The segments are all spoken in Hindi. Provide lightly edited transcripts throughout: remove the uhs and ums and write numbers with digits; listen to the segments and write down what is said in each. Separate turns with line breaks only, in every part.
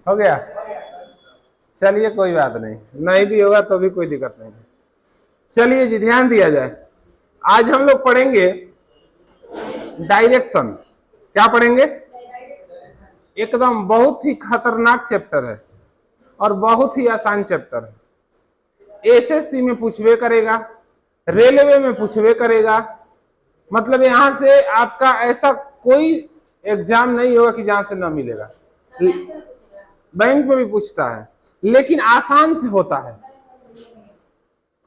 हो गया? चलिए कोई बात नहीं, नहीं भी होगा तो भी कोई दिक्कत नहीं। चलिए जी, ध्यान दिया जाए। आज हम लोग पढ़ेंगे डायरेक्शन। क्या पढ़ेंगे? एकदम बहुत ही खतरनाक चैप्टर है और बहुत ही आसान चैप्टर है। एसएससी में पूछवे करेगा, रेलवे में पूछवे करेगा। मतलब यहां से आपका ऐसा कोई एग्जाम नहीं होगा कि जहां से ना मिलेगा। बैंक में भी पूछता है, लेकिन आसान होता है,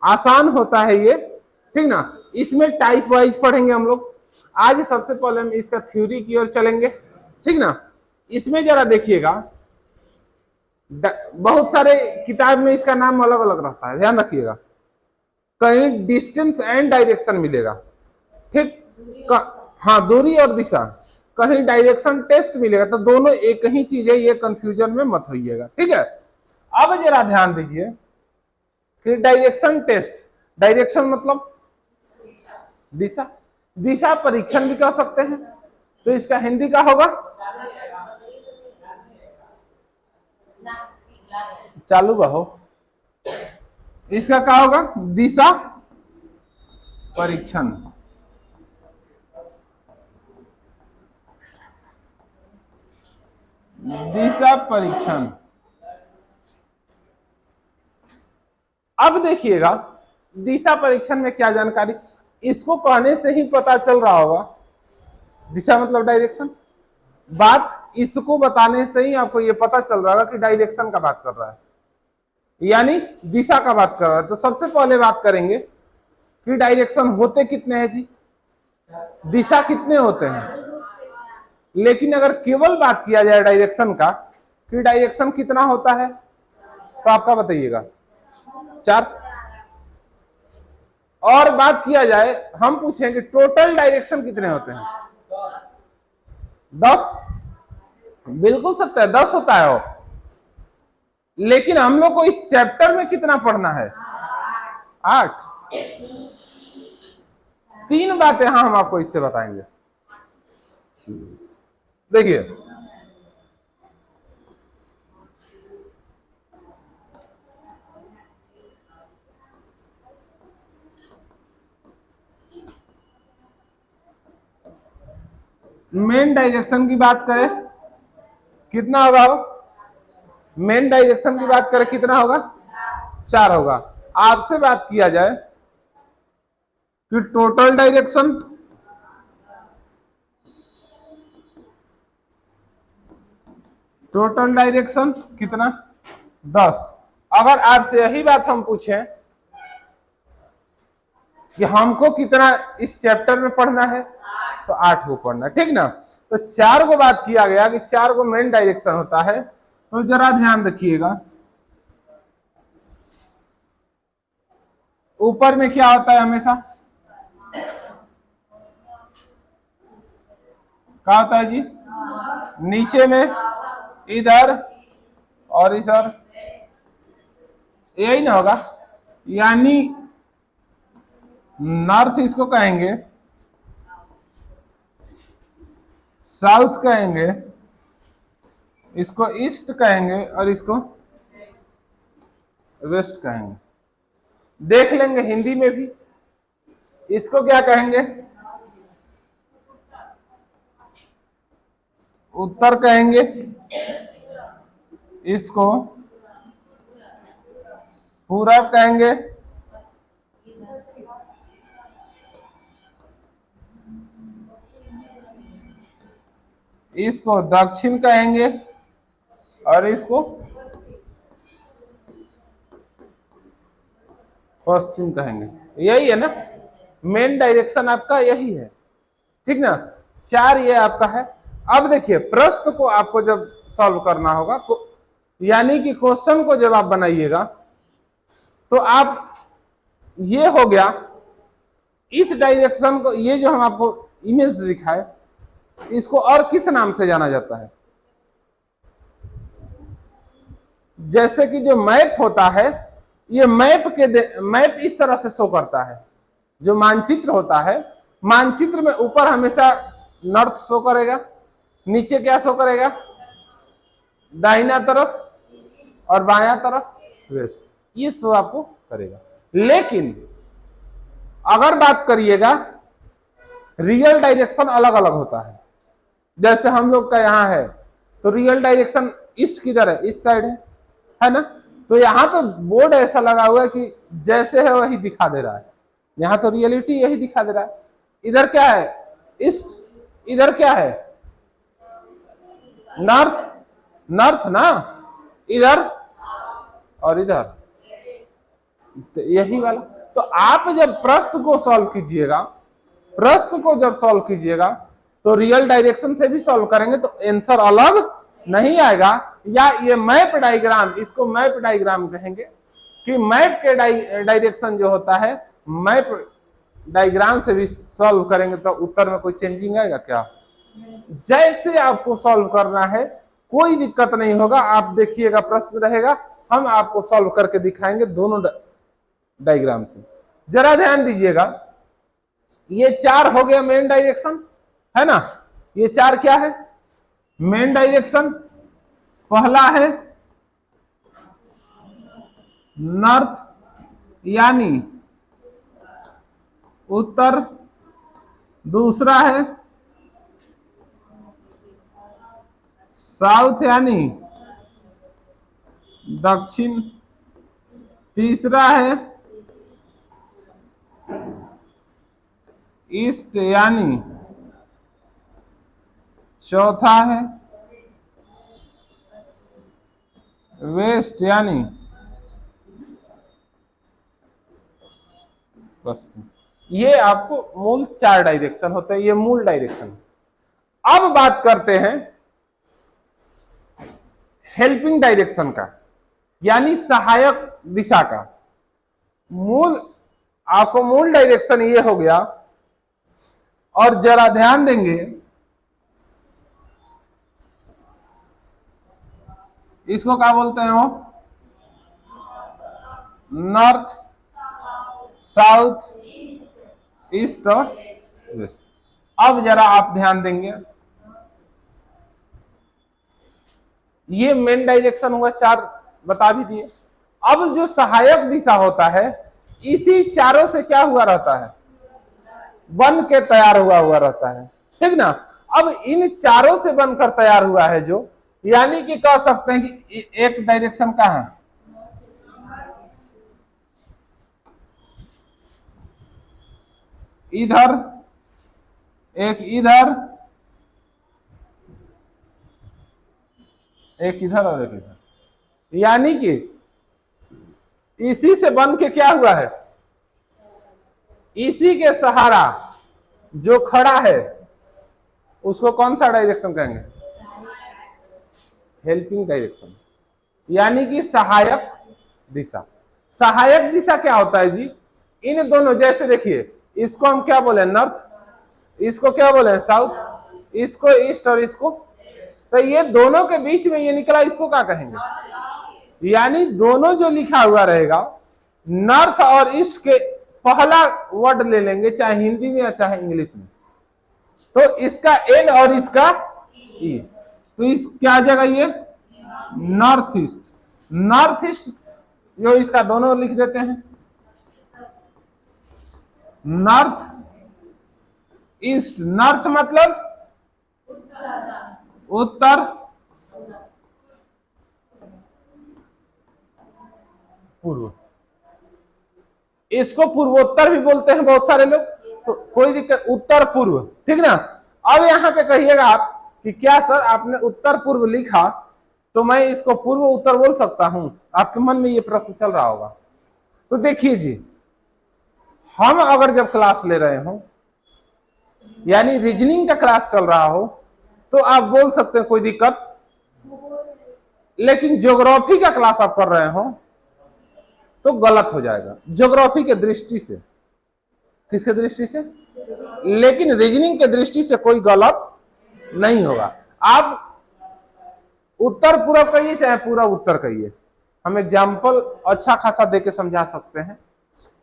आसान होता है ये, ठीक ना। इसमें टाइप वाइज पढ़ेंगे हम लोग। आज सबसे पहले हम इसका थ्योरी की ओर चलेंगे, ठीक ना। इसमें जरा देखिएगा, बहुत सारे किताब में इसका नाम अलग अलग रहता है, ध्यान रखिएगा। कहीं डिस्टेंस एंड डायरेक्शन मिलेगा, ठीक। हाँ, दूरी और दिशा। कहीं डायरेक्शन टेस्ट मिलेगा, तो दोनों एक ही चीज है, ये कंफ्यूजन में मत होइएगा, ठीक है। अब जरा ध्यान दीजिए कि डायरेक्शन टेस्ट, डायरेक्शन मतलब दिशा, दिशा परीक्षण भी कह सकते हैं। तो इसका हिंदी का होगा, चालू बहो, इसका क्या होगा? दिशा परीक्षण। दिशा परीक्षण। अब देखिएगा दिशा परीक्षण में क्या जानकारी, इसको कहने से ही पता चल रहा होगा। दिशा मतलब डायरेक्शन, बात इसको बताने से ही आपको ये पता चल रहा होगा कि डायरेक्शन का बात कर रहा है, यानी दिशा का बात कर रहा है। तो सबसे पहले बात करेंगे कि डायरेक्शन होते कितने हैं जी, दिशा कितने होते हैं। लेकिन अगर केवल बात किया जाए डायरेक्शन का कि डायरेक्शन कितना होता है, तो आपका बताइएगा 4। और बात किया जाए, हम पूछेंगे टोटल डायरेक्शन कितने होते हैं, 10। बिल्कुल सत्य है, 10 होता है वो। लेकिन हम लोग को इस चैप्टर में कितना पढ़ना है, 8। 3 बातें हाँ हम आपको इससे बताएंगे। देखिए, मेन डायरेक्शन की बात करें कितना होगा, मेन डायरेक्शन की बात करें कितना होगा, 4 होगा। आपसे बात किया जाए कि टोटल डायरेक्शन, टोटल डायरेक्शन कितना, 10। अगर आपसे यही बात हम पूछें कि हमको कितना इस चैप्टर में पढ़ना है, तो 8 को पढ़ना है, ठीक ना। तो 4 को बात किया गया कि 4 को मेन डायरेक्शन होता है। तो जरा ध्यान रखिएगा, ऊपर में क्या होता है हमेशा, क्या होता है जी, नीचे में इधर और इधर, यही ना होगा। यानी नॉर्थ इसको कहेंगे, साउथ कहेंगे, इसको ईस्ट कहेंगे और इसको वेस्ट कहेंगे। देख लेंगे हिंदी में भी, इसको क्या कहेंगे, उत्तर कहेंगे, इसको पूरब कहेंगे, इसको दक्षिण कहेंगे और इसको पश्चिम कहेंगे। यही है ना, मेन डायरेक्शन आपका यही है, ठीक ना। 4 ये आपका है। अब देखिए, प्रश्न को आपको जब सॉल्व करना होगा, यानी कि क्वेश्चन को जब आप बनाइएगा, तो आप, ये हो गया इस डायरेक्शन को, ये जो हम आपको इमेज दिखाए, इसको और किस नाम से जाना जाता है। जैसे कि जो मैप होता है, ये मैप इस तरह से शो करता है। जो मानचित्र होता है, मानचित्र में ऊपर हमेशा नॉर्थ शो करेगा, नीचे क्या शो करेगा, दाहिना तरफ और बायां तरफ वेस्ट, ये शो आपको करेगा। लेकिन अगर बात करिएगा रियल डायरेक्शन अलग अलग होता है। जैसे हम लोग का यहाँ है तो रियल डायरेक्शन ईस्ट किधर है, इस साइड है ना। तो यहाँ तो बोर्ड ऐसा लगा हुआ है कि जैसे है वही दिखा दे रहा है, यहाँ तो रियलिटी यही दिखा दे रहा है। इधर क्या है, ईस्ट, इधर क्या है, नॉर्थ, नॉर्थ ना, इधर और इधर, तो यही वाला। तो आप जब प्रश्न को सॉल्व कीजिएगा, प्रश्न को जब सॉल्व कीजिएगा तो रियल डायरेक्शन से भी सॉल्व करेंगे तो आंसर अलग नहीं आएगा। या ये मैप डायग्राम, इसको मैप डायग्राम कहेंगे कि मैप के डायरेक्शन जो होता है, मैप डायग्राम से भी सॉल्व करेंगे तो उत्तर में कोई चेंजिंग आएगा क्या? जैसे आपको सॉल्व करना है, कोई दिक्कत नहीं होगा। आप देखिएगा प्रश्न रहेगा, हम आपको सॉल्व करके दिखाएंगे दोनों डायग्राम से। जरा ध्यान दीजिएगा, ये 4 हो गया मेन डायरेक्शन, है ना। ये 4 क्या है, मेन डायरेक्शन। पहला है नॉर्थ यानी उत्तर, दूसरा है साउथ यानी दक्षिण, तीसरा है ईस्ट यानी, चौथा है वेस्ट यानी पश्चिम। ये आपको मूल 4 डायरेक्शन होते हैं, ये मूल डायरेक्शन। अब बात करते हैं हेल्पिंग डायरेक्शन का, यानी सहायक दिशा का। मूल, आपको मूल डायरेक्शन ये हो गया। और जरा ध्यान देंगे, इसको क्या बोलते हैं वो, नॉर्थ, साउथ, ईस्ट और वेस्ट। अब जरा आप ध्यान देंगे, ये मेन डायरेक्शन हुआ, 4 बता भी दिए। अब जो सहायक दिशा होता है, इसी चारों से क्या हुआ रहता है, बन के तैयार हुआ रहता है, ठीक ना। अब इन चारों से बनकर तैयार हुआ है जो, यानी कि कह सकते हैं कि एक डायरेक्शन का है, इधर, एक इधर, एक इधर और एक इधर, यानी कि इसी से बन के क्या हुआ है, इसी के सहारा जो खड़ा है उसको कौन सा डायरेक्शन कहेंगे, हेल्पिंग डायरेक्शन, यानी कि सहायक दिशा। सहायक दिशा क्या होता है जी, इन दोनों, जैसे देखिए इसको हम क्या बोले, नॉर्थ, इसको क्या बोले, साउथ, इसको ईस्ट और इसको, तो ये दोनों के बीच में ये निकला, इसको क्या कहेंगे, यानी दोनों जो लिखा हुआ रहेगा, नॉर्थ और ईस्ट के पहला वर्ड ले लेंगे, चाहे हिंदी में या चाहे इंग्लिश में, तो इसका एन और इसका ई, तो इस क्या आ जाएगा, ये नॉर्थ ईस्ट। नॉर्थ ईस्ट जो इसका दोनों लिख देते हैं, नॉर्थ ईस्ट। नॉर्थ मतलब उत्तर, पूर्व, इसको पूर्वोत्तर भी बोलते हैं बहुत सारे लोग, तो कोई दिक्कत, उत्तर पूर्व, ठीक ना। अब यहां पे कहिएगा आप कि क्या सर आपने उत्तर पूर्व लिखा, तो मैं इसको पूर्व उत्तर बोल सकता हूं, आपके मन में ये प्रश्न चल रहा होगा। तो देखिए जी, हम अगर जब क्लास ले रहे हो, यानी रीजनिंग का क्लास चल रहा हो, तो आप बोल सकते हैं कोई दिक्कत, लेकिन ज्योग्राफी का क्लास आप कर रहे हो तो गलत हो जाएगा, ज्योग्राफी के दृष्टि से। किसके दृष्टि से, लेकिन रीजनिंग के दृष्टि से कोई गलत नहीं होगा। आप उत्तर पूर्व कहिए चाहे पूरा उत्तर कहिए, हम एग्जाम्पल अच्छा खासा देके समझा सकते हैं।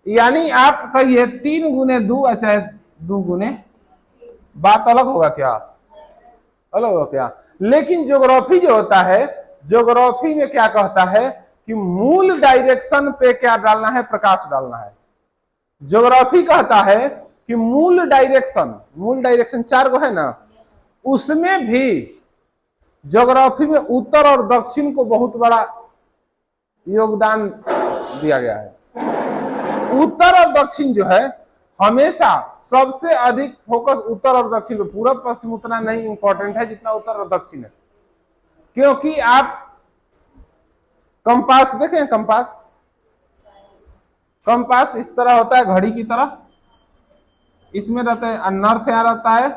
यानी आप कहिए 3 गुने 2 चाहे 2 गुने, बात अलग होगा क्या, अलग होगा क्या। लेकिन ज्योग्राफी जो होता है ज्योग्राफी में क्या कहता है कि मूल डायरेक्शन पे क्या डालना है, प्रकाश डालना है। ज्योग्राफी कहता है कि मूल डायरेक्शन 4 गो है ना, उसमें भी ज्योग्राफी में उत्तर और दक्षिण को बहुत बड़ा योगदान दिया गया है। उत्तर और दक्षिण जो है हमेशा सबसे अधिक फोकस उत्तर और दक्षिण पे, पूरब पश्चिम उतना नहीं इंपॉर्टेंट है जितना उत्तर और दक्षिण है। क्योंकि आप कंपास देखें, कंपास इस तरह होता है घड़ी की तरह, इसमें रहता है नॉर्थ यहाँ रहता है,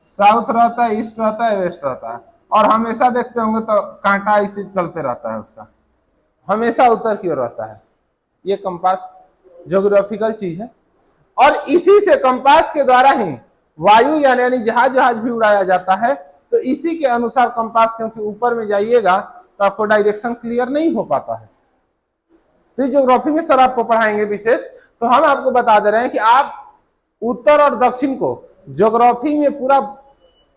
साउथ रहता है, ईस्ट रहता है, वेस्ट रहता है, और हमेशा देखते होंगे तो कांटा इसे चलते रहता है, उसका हमेशा उत्तर की ओर रहता है। ये कंपास ज्योग्राफिकल चीज है, और इसी से कंपास के द्वारा ही वायु यानी जहाज भी उड़ाया जाता है। तो इसी के अनुसार कंपास, क्योंकि ऊपर में जाइएगा तो आपको डायरेक्शन क्लियर नहीं हो पाता है। तो ज्योग्राफी में सर आपको पढ़ाएंगे विशेष, तो हम आपको बता दे रहे हैं कि आप उत्तर और दक्षिण को ज्योग्राफी में पूरा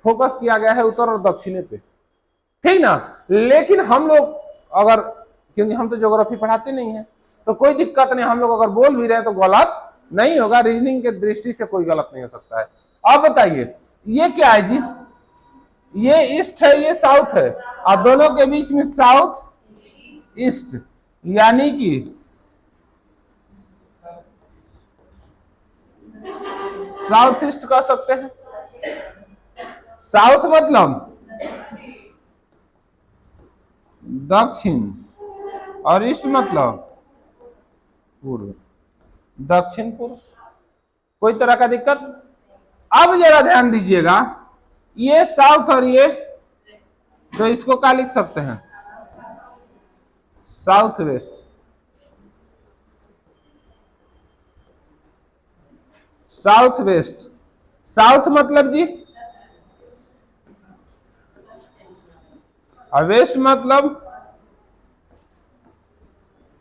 फोकस किया गया है उत्तर और दक्षिण पे, ठीक ना। लेकिन हम लोग अगर, क्योंकि हम तो ज्योग्राफी पढ़ाते नहीं है, तो कोई दिक्कत नहीं, हम लोग अगर बोल भी रहे हैं तो गलत नहीं होगा, रीजनिंग के दृष्टि से कोई गलत नहीं हो सकता है। अब बताइए ये क्या है जी, ये ईस्ट है, ये साउथ है, और दोनों के बीच में साउथ ईस्ट, यानी कि साउथ ईस्ट कह सकते हैं। साउथ मतलब दक्षिण, और ईस्ट मतलब पूर्व, दक्षिण पूर्व। कोई तरह का दिक्कत? अब जरा ध्यान दीजिएगा, ये साउथ और ये, तो इसको क्या लिख सकते हैं, south west. South west, south मतलब जी, और वेस्ट मतलब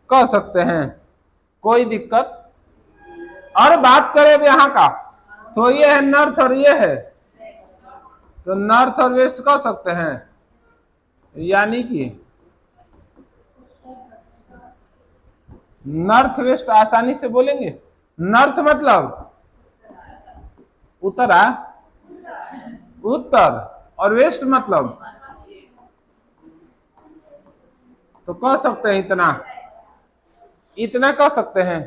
कह सकते हैं, कोई दिक्कत। और बात करें अब यहां का, तो ये है नॉर्थ और ये है, तो नॉर्थ और वेस्ट कह सकते हैं, यानी कि नॉर्थ वेस्ट आसानी से बोलेंगे। नॉर्थ मतलब उत्तर, उत्तर, और वेस्ट मतलब तो कह सकते हैं इतना, इतना कह सकते हैं,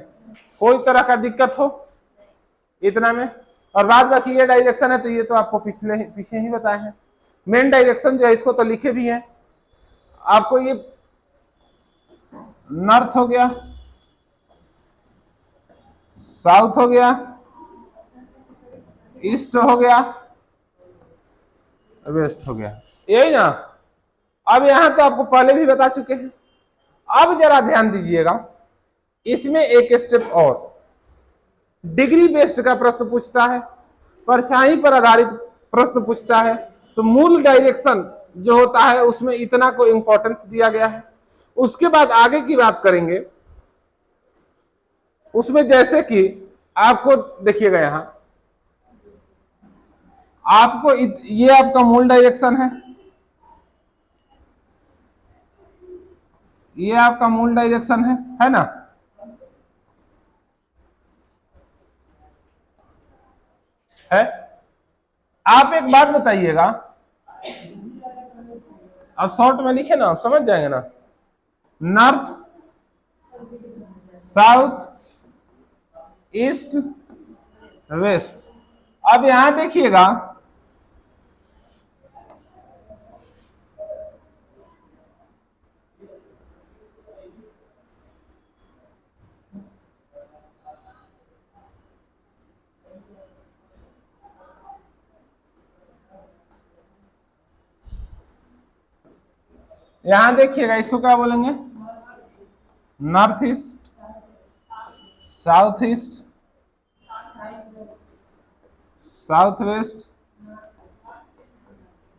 कोई तरह का दिक्कत हो इतना में। और बाद बाकी ये डायरेक्शन है, तो ये तो आपको पीछे ही बताए हैं। मेन डायरेक्शन जो है इसको तो लिखे भी हैं आपको, ये नॉर्थ हो गया, साउथ हो गया, ईस्ट हो गया, वेस्ट हो गया, यही ना। अब यहां तो आपको पहले भी बता चुके हैं। अब जरा ध्यान दीजिएगा, इसमें एक स्टेप और, डिग्री बेस्ड का प्रश्न पूछता है, परछाई पर आधारित प्रश्न पूछता है। तो मूल डायरेक्शन जो होता है उसमें इतना को इंपॉर्टेंस दिया गया है। उसके बाद आगे की बात करेंगे, उसमें जैसे कि आपको देखिएगा, यहां आपको ये आपका मूल डायरेक्शन ये आपका मूल डायरेक्शन है ना। है, आप एक बात बताइएगा, अब शॉर्ट में लिखे ना, आप समझ जाएंगे ना। North, south, east, west. अब यहां देखिएगा, यहां देखिएगा, इसको क्या बोलेंगे, north east, south east, south west,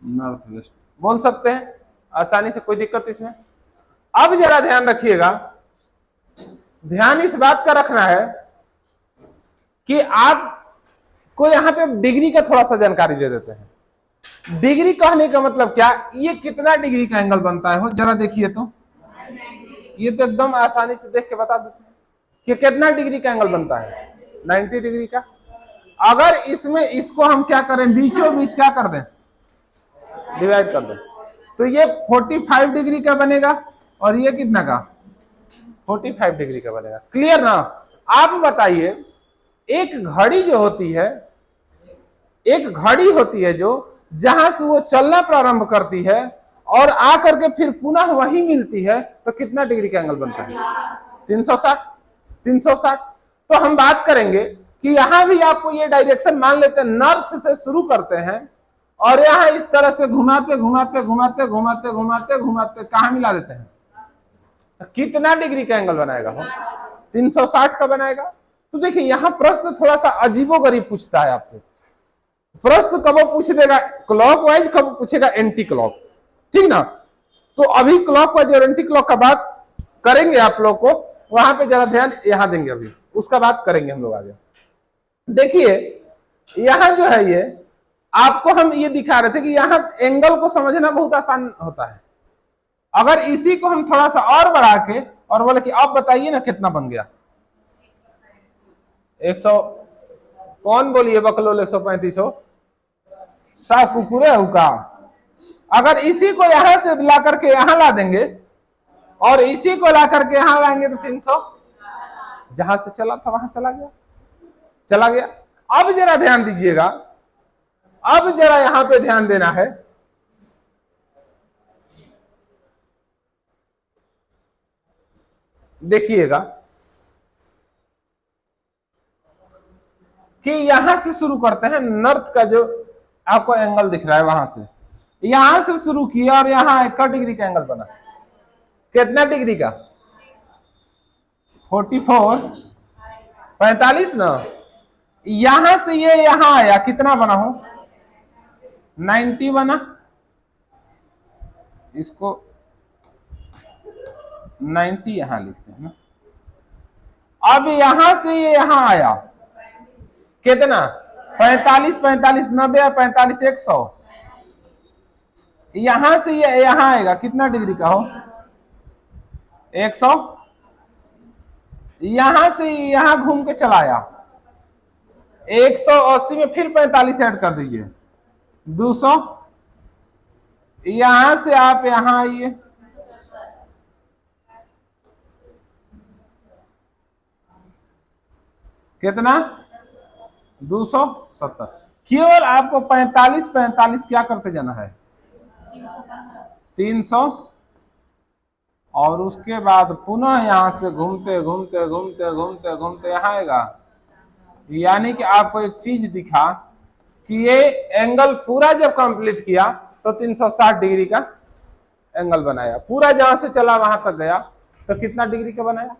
north west बोल सकते हैं आसानी से, कोई दिक्कत इसमें। अब जरा ध्यान रखिएगा, ध्यान इस बात का रखना है कि आपको यहां पे डिग्री का थोड़ा सा जानकारी दे देते हैं। डिग्री कहने का मतलब क्या, ये कितना डिग्री का एंगल बनता है हो जरा देखिए तो। ये तो एकदम आसानी से देख के बता देते हैं कि कितना डिग्री का एंगल बनता है, 90 डिग्री का। अगर इसमें इसको हम क्या करें, बीचों बीच क्या कर दें, डिवाइड कर दें, तो ये 45 डिग्री का बनेगा और ये कितना का, 45 डिग्री का बनेगा। क्लियर ना। आप बताइए, एक घड़ी जो होती है, एक घड़ी होती है जो जहां से वो चलना प्रारंभ करती है और आकर के फिर पुनः वही मिलती है, तो कितना डिग्री का एंगल बनता है, 360। 360। तो हम बात करेंगे कि यहां भी आपको ये डायरेक्शन मान लेते हैं, नॉर्थ से शुरू करते हैं और यहां इस तरह से घुमाते घुमाते घुमाते घुमाते घुमाते घुमाते कहां मिला देते हैं, कितना डिग्री का एंगल बनाएगा, 360 का बनाएगा। तो देखिए यहां प्रश्न थोड़ा सा अजीबोगरीब पूछता है आपसे। प्रश्न कब पूछ देगा क्लॉकवाइज, कब पूछेगा एंटी क्लॉक, ठीक ना। तो अभी क्लॉकवाइज और एंटी क्लॉक का बात करेंगे आप लोग को, वहां पे जरा ध्यान यहां देंगे, अभी उसका बात करेंगे हम लोग आगे। देखिए यहां जो है, ये आपको हम ये दिखा रहे थे कि यहां एंगल को समझना बहुत आसान होता है। अगर इसी को हम थोड़ा सा और बढ़ा के और बोले कि अब बताइए ना कितना बन गया, 100, कौन बोलिए बकलोल, 135 हो सा कुकुरे हुका। अगर इसी को यहां से ला करके यहां ला देंगे और इसी को ला करके यहां लाएंगे तो 300, जहां से चला था वहां चला गया, चला गया। अब जरा ध्यान दीजिएगा, अब जरा यहां पे ध्यान देना है। देखिएगा कि यहां से शुरू करते हैं, नॉर्थ का जो आपको एंगल दिख रहा है वहां से, यहां से शुरू किया और यहां 1 डिग्री का एंगल बना, कितना डिग्री का, 44, 45 ना। यहां से ये यहां आया, कितना बना हो, 90 बना। इसको 90 यहां लिखते हैं ना। अब यहां से ये यहां आया, कितना, 45, 45, 90, 45, 100। यहां से ये यहां आएगा, कितना डिग्री का हो, 100। यहां से यहां घूम के चला आया, 180 में फिर 45 ऐड कर दीजिए, 200। यहां से आप यहां आइए, कितना, 270। केवल आपको 45 45 क्या करते जाना है, 300, और उसके बाद पुनः यहां से घूमते घूमते घूमते घूमते घूमते यहां आएगा। यानी कि आपको एक चीज दिखा कि ये एंगल पूरा जब कंप्लीट किया तो 360 डिग्री का एंगल बनाया, पूरा जहां से चला वहां तक गया तो कितना डिग्री का बनाया।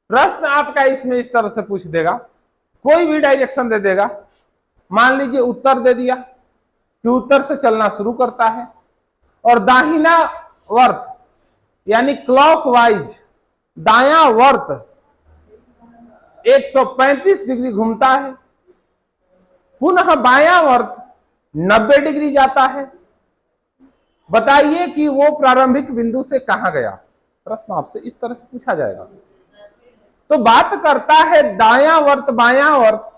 प्रश्न आपका इसमें इस तरह से पूछ देगा, कोई भी डायरेक्शन दे देगा, मान लीजिए उत्तर दे दिया कि उत्तर से चलना शुरू करता है और दाहिना वर्त यानी क्लॉकवाइज दायां वर्त 135 डिग्री घूमता है, पुनः बायां वर्त 90 डिग्री जाता है। बताइए कि वो प्रारंभिक बिंदु से कहां गया। प्रश्न आपसे इस तरह से पूछा जाएगा। तो बात करता है दायां वर्त बायां वर्त,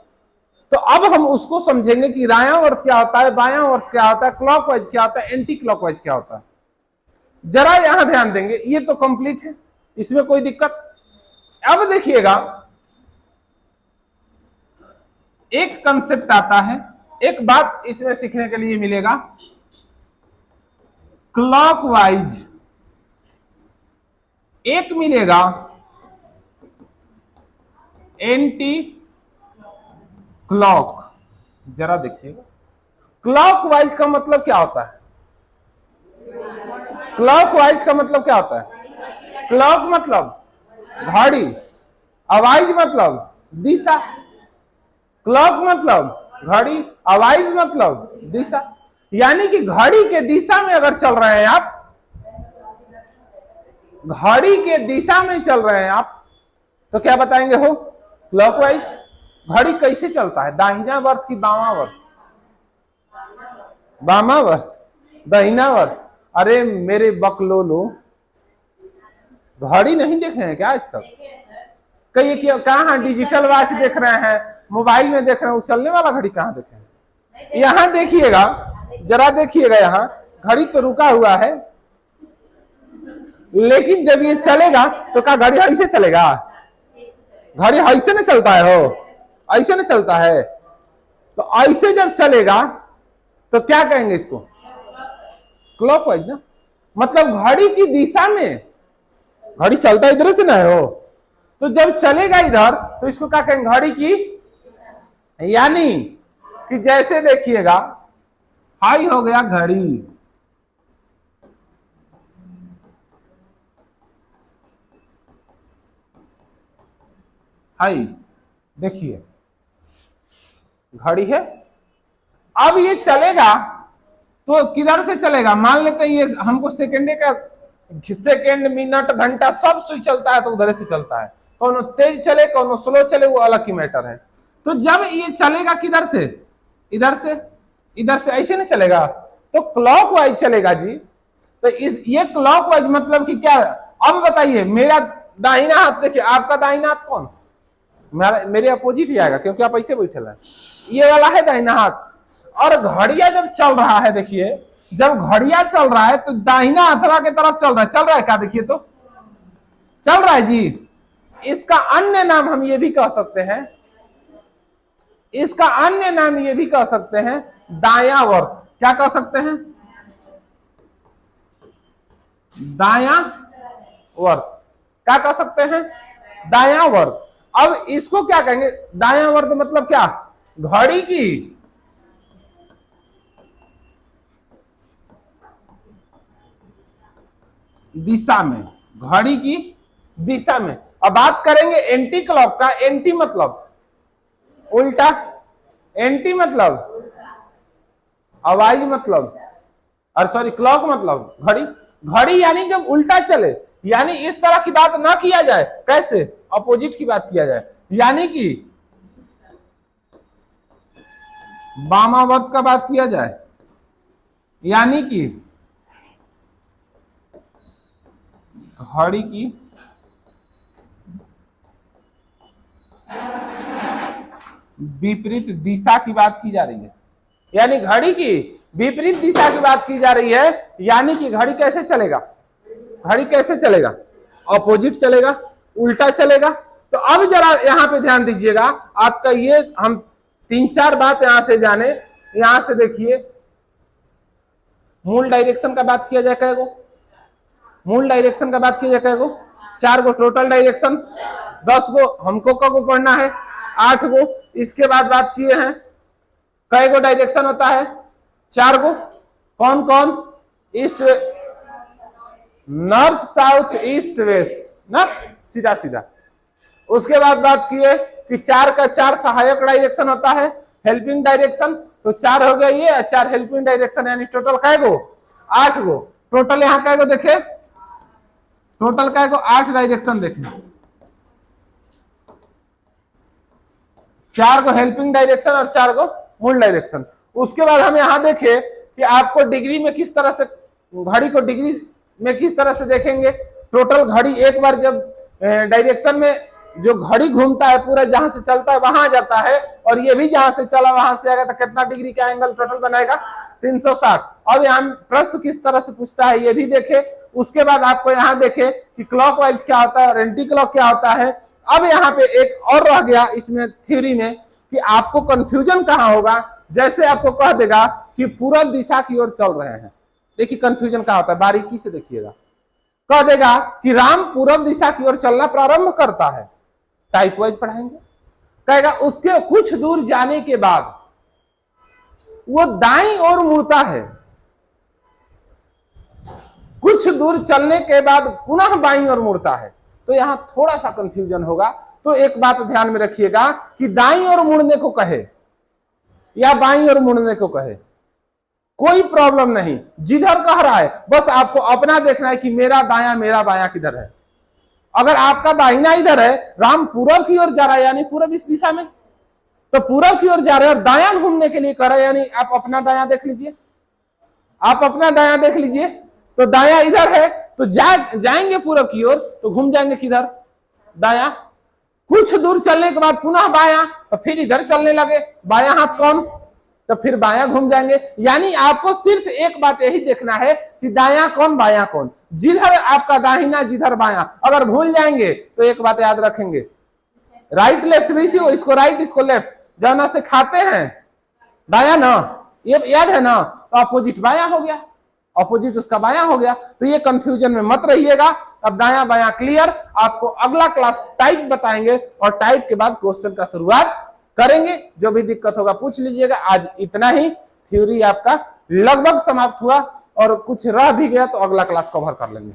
तो अब हम उसको समझेंगे कि दायां वर्त क्या होता है, बायां वर्त क्या होता है, क्लॉकवाइज क्या होता है, एंटी क्लॉकवाइज क्या होता है। जरा यहां ध्यान देंगे, ये तो कंप्लीट है, इसमें कोई दिक्कत। अब देखिएगा एक कंसेप्ट आता है, एक बात इसमें सीखने के लिए मिलेगा, क्लॉकवाइज एक मिलेगा एंटी क्लॉक। जरा देखिएगा क्लॉकवाइज का मतलब क्या होता है, क्लॉकवाइज का मतलब क्या होता है, क्लॉक मतलब घड़ी, अवाइज मतलब दिशा, क्लॉक मतलब घड़ी, अवाइज मतलब दिशा। यानी कि घड़ी के दिशा में अगर चल रहे हैं आप, घड़ी के दिशा में चल रहे हैं आप, तो क्या बताएंगे हो, क्लॉकवाइज। घड़ी कैसे चलता है, दाहिना वर्त की बावां वर्त, वामावर्त, दाहिनावर्त। अरे मेरे बकलोलो, घड़ी नहीं देखे हैं क्या आज तक? कहीं कहाँ डिजिटल वॉच देख रहे हैं, मोबाइल में देख रहे हैं, चलने वाला घड़ी कहाँ देखे हैं? यहाँ देखिएगा, जरा देखिएगा, यहाँ घड़ी तो रुका हुआ है, लेकिन जब ये चलेगा तो क्या घड़ी ऐसे चलेगा? घड़ी ऐसे नहीं चलता है, हो ऐसे नहीं चलता है। तो ऐसे जब चलेगा तो क्या कहेंगे इसको? क्लॉकवाइज ना, मतलब घड़ी की दिशा में, घड़ी चलता इधर से ना है हो, तो जब चलेगा इधर तो इसको क्या कहेंगे? घड़ी की, यानी कि जैसे देखिएगा हाई हो गया घड़ी, हाई, देखिए घड़ी है। अब ये चलेगा तो किधर से चलेगा? मान लेते हैं ये हमको सेकेंड का, सेकेंड, मिनट, घंटा सब सुई चलता है तो उधर से चलता है। कौन तेज चले कौन स्लो चले वो अलग की मैटर है। तो जब ये चलेगा किधर से? इधर से, इधर से ऐसे नहीं चलेगा तो क्लॉकवाइज चलेगा जी। तो इस ये क्लॉकवाइज मतलब कि क्या? अब बताइए, मेरा दाहिना हाथ देखिए, आपका दाहिना हाथ कौन? मेरे अपोजिट ही आएगा क्योंकि आप ऐसे बैठे हैं, ये वाला है दाहिना हाथ। और घड़िया जब चल रहा है, देखिए जब घड़िया चल रहा है तो दाहिना हथवा की तरफ चल रहा है क्या? देखिए तो चल रहा है जी। इसका अन्य नाम हम ये भी कह सकते हैं, इसका अन्य नाम ये भी कह सकते हैं दायावर्त। क्या कह सकते हैं? दायावर्त। क्या कह सकते हैं? दायावर्त। अब इसको क्या कहेंगे? दायावर्त मतलब क्या? घड़ी की दिशा में, घड़ी की दिशा में। अब बात करेंगे एंटी क्लॉक का। एंटी मतलब उल्टा, एंटी मतलब आवाज मतलब, और सॉरी क्लॉक मतलब घड़ी। घड़ी यानी जब उल्टा चले, यानी इस तरह की बात ना किया जाए। कैसे? अपोजिट की बात किया जाए, यानी कि वामावर्त का बात किया जाए, यानी कि घड़ी की विपरीत दिशा की बात की जा रही है, यानी घड़ी की विपरीत दिशा की बात की जा रही है। यानी कि घड़ी कैसे चलेगा? घड़ी कैसे चलेगा? अपोजिट चलेगा, उल्टा चलेगा। तो अब जरा यहां पे ध्यान दीजिएगा, आपका ये हम 3-4 बात यहां से जाने। यहां से देखिए, मूल डायरेक्शन का बात किया जाए कैगो? मूल डायरेक्शन का बात किया जाए कैगो? 4 गो टोटल डायरेक्शन, 10 गो हमको कब पढ़ना है? 8 गो। इसके बाद बात किए हैं कई गो डायरेक्शन होता है? 4 गो। कौन कौन? East, north, south, east, west ना, सीधा सीधा। उसके बाद बात किए कि 4 का 4 सहायक डायरेक्शन होता है, हेल्पिंग डायरेक्शन। तो 4 हो गया ये, 4 हेल्पिंग डायरेक्शन, यानी टोटल कै गो? 8 गो। टोटल यहाँ कै गो देखे? टोटल कै गो? 8 डायरेक्शन देखे। 4 गो हेल्पिंग डायरेक्शन और 4 गो मूल डायरेक्शन। उसके बाद हम यहाँ देखे कि आपको डिग्री में किस तरह से, घड़ी को डिग्री में किस तरह से देखेंगे। टोटल घड़ी एक बार जब डायरेक्शन में जो घड़ी घूमता है पूरा, जहां से चलता है वहां जाता है, और ये भी जहां से चला वहां से आएगा, तो कितना डिग्री का एंगल टोटल बनाएगा? 360। अब यहाँ प्रश्न किस तरह से पूछता है ये भी देखे। उसके बाद आपको यहाँ देखे कि क्लॉकवाइज क्या होता है और एंटी क्लॉक क्या होता है। अब यहाँ पे एक और रह गया इसमें थ्योरी में कि आपको कंफ्यूजन कहाँ होगा। जैसे आपको कह देगा कि पूरब दिशा की ओर चल रहे हैं, देखिए कंफ्यूजन कहाँ होता है, बारीकी से देखिएगा। कह देगा कि राम पूरब दिशा की ओर चलना प्रारंभ करता है, टाइप वाइज पढ़ाएंगे। कहेगा उसके कुछ दूर जाने के बाद वो दाईं ओर मुड़ता है, कुछ दूर चलने के बाद पुनः बाईं ओर मुड़ता है। तो यहां थोड़ा सा कंफ्यूजन होगा, तो एक बात ध्यान में रखिएगा कि दाईं ओर मुड़ने को कहे या बाईं ओर मुड़ने को कहे, कोई प्रॉब्लम नहीं, जिधर कह रहा है बस आपको अपना देखना है कि मेरा दायां मेरा बायां किधर है। अगर आपका दाहिना इधर है, राम पूरब की ओर जा रहा है यानी पूरब इस दिशा में, तो पूरब की ओर जा रहे हैं और दायां घूमने के लिए कह रहा है, यानी आप अपना दायां देख लीजिए। आप अपना दाया देख लीजिए, तो दाया इधर है तो जाएंगे पूरब की ओर, तो घूम जाएंगे किधर, दाया। कुछ दूर चलने के बाद पुनः बाया, तो फिर इधर चलने लगे, बाया हाथ कौन, तो फिर बाया घूम जाएंगे। यानी आपको सिर्फ एक बात यही देखना है कि दाया कौन बाया कौन, जिधर आपका दाहिना जिधर बाया। अगर भूल जाएंगे तो एक बात याद रखेंगे, राइट लेफ्ट भी इसको राइट इसको लेफ्ट, जाना से खाते हैं दाया ना, ये याद है ना, तो अपोजिट बाया हो गया, अपोजिट उसका बाया हो गया। तो ये कंफ्यूजन में मत रहिएगा। अब दाया बाया क्लियर, आपको अगला क्लास टाइप बताएंगे और टाइप के बाद क्वेश्चन का शुरुआत करेंगे। जो भी दिक्कत होगा पूछ लीजिएगा। आज इतना ही, थ्योरी आपका लगभग समाप्त हुआ, और कुछ रह भी गया तो अगला क्लास कवर कर लेंगे।